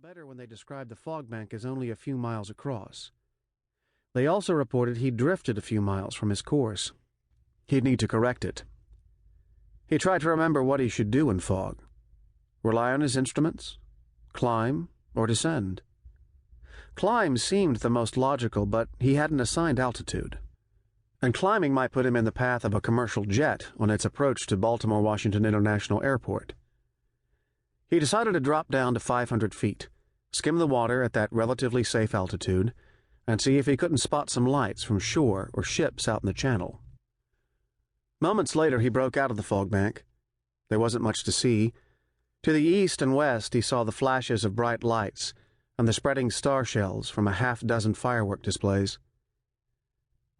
better when they described the fog bank as only a few miles across. They also reported he'd drifted a few miles from his course. He'd need to correct it. He tried to remember what he should do in fog. Rely on his instruments? Climb or descend? Climb seemed the most logical, but he hadn't assigned altitude. And climbing might put him in the path of a commercial jet on its approach to Baltimore-Washington International Airport. He decided to drop down to 500 feet, skim the water at that relatively safe altitude, and see if he couldn't spot some lights from shore or ships out in the channel. Moments later, he broke out of the fog bank. There wasn't much to see. To the east and west, he saw the flashes of bright lights and the spreading star shells from a half-dozen firework displays.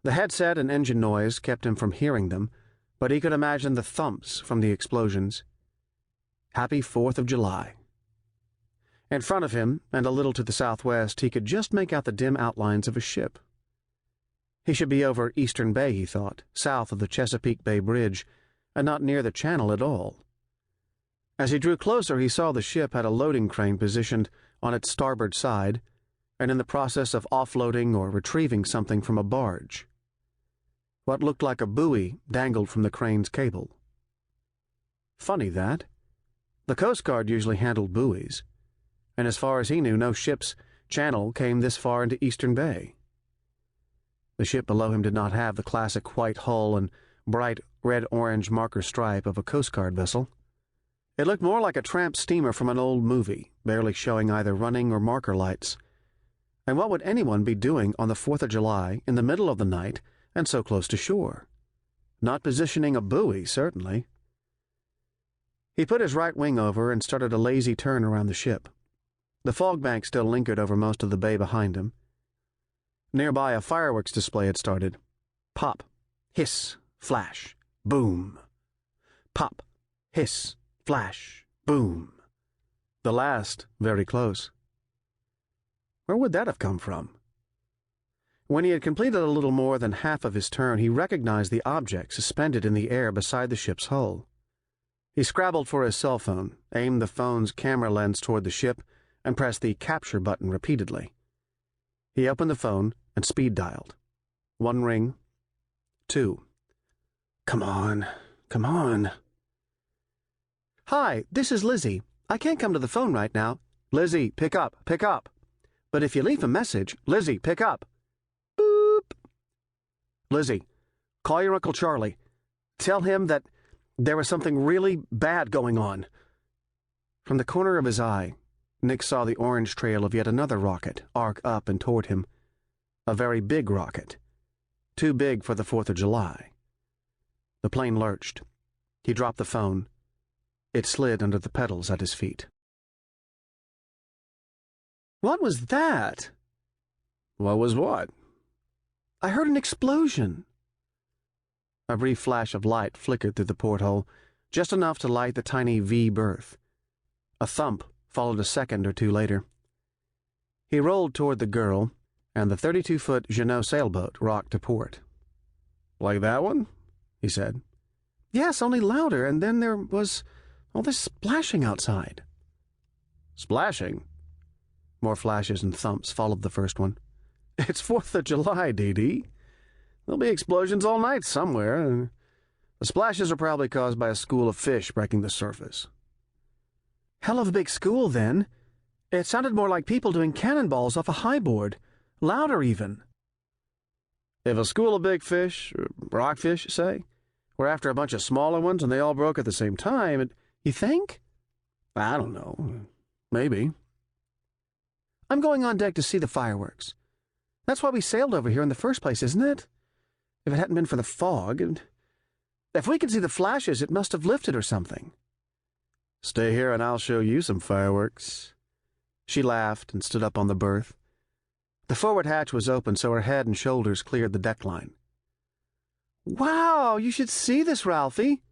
The headset and engine noise kept him from hearing them, but he could imagine the thumps from the explosions. Happy 4th of July. In front of him, and a little to the southwest, he could just make out the dim outlines of a ship. He should be over Eastern Bay, he thought, south of the Chesapeake Bay Bridge, and not near the channel at all. As he drew closer, he saw the ship had a loading crane positioned on its starboard side, and in the process of offloading or retrieving something from a barge. What looked like a buoy dangled from the crane's cable. Funny that. The Coast Guard usually handled buoys, and as far as he knew, no ship's channel came this far into Eastern Bay. The ship below him did not have the classic white hull and bright red-orange marker stripe of a Coast Guard vessel. It looked more like a tramp steamer from an old movie, barely showing either running or marker lights. And what would anyone be doing on the 4th of July in the middle of the night and so close to shore? Not positioning a buoy, certainly. He put his right wing over and started a lazy turn around the ship. The fog bank still lingered over most of the bay behind him. Nearby, a fireworks display had started. Pop, hiss, flash, boom. Pop, hiss, flash, boom. The last very close. Where would that have come from? When he had completed a little more than half of his turn, he recognized the object suspended in the air beside the ship's hull. He scrabbled for his cell phone, aimed the phone's camera lens toward the ship, and pressed the capture button repeatedly. He opened the phone and speed-dialed. 1 ring. 2. Come on, come on. Hi, this is Lizzie. I can't come to the phone right now. Lizzie, pick up, pick up. But if you leave a message, Lizzie, pick up. Boop. Lizzie, call your Uncle Charlie. Tell him that there was something really bad going on. From the corner of his eye, Nick saw the orange trail of yet another rocket arc up and toward him. A very big rocket. Too big for the 4th of July. The plane lurched. He dropped the phone. It slid under the pedals at his feet. What was that? What was what? I heard an explosion. A brief flash of light flickered through the porthole, just enough to light the tiny V berth. A thump followed a second or two later. He rolled toward the girl, and the 32-foot Jeannot sailboat rocked to port. Like that one? He said. Yes, only louder, and then there was all this splashing outside. Splashing? More flashes and thumps followed the first one. It's 4th of July, Dee Dee. There'll be explosions all night somewhere. The splashes are probably caused by a school of fish breaking the surface. Hell of a big school, then. It sounded more like people doing cannonballs off a high board. Louder, even. If a school of big fish, rockfish, say, were after a bunch of smaller ones and they all broke at the same time, you think? I don't know. Maybe. I'm going on deck to see the fireworks. That's why we sailed over here in the first place, isn't it? If it hadn't been for the fog, and if we could see the flashes, it must have lifted or something. Stay here and I'll show you some fireworks. She laughed and stood up on the berth. The forward hatch was open, so her head and shoulders cleared the deck line. Wow, you should see this, Ralphie.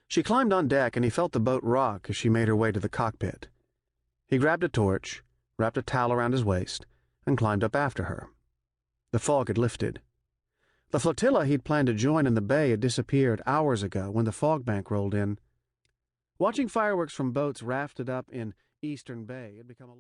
She climbed on deck, and he felt the boat rock as she made her way to the cockpit. He grabbed a torch, wrapped a towel around his waist, and climbed up after her. The fog had lifted. The flotilla he'd planned to join in the bay had disappeared hours ago when the fog bank rolled in. Watching fireworks from boats rafted up in Eastern Bay had become a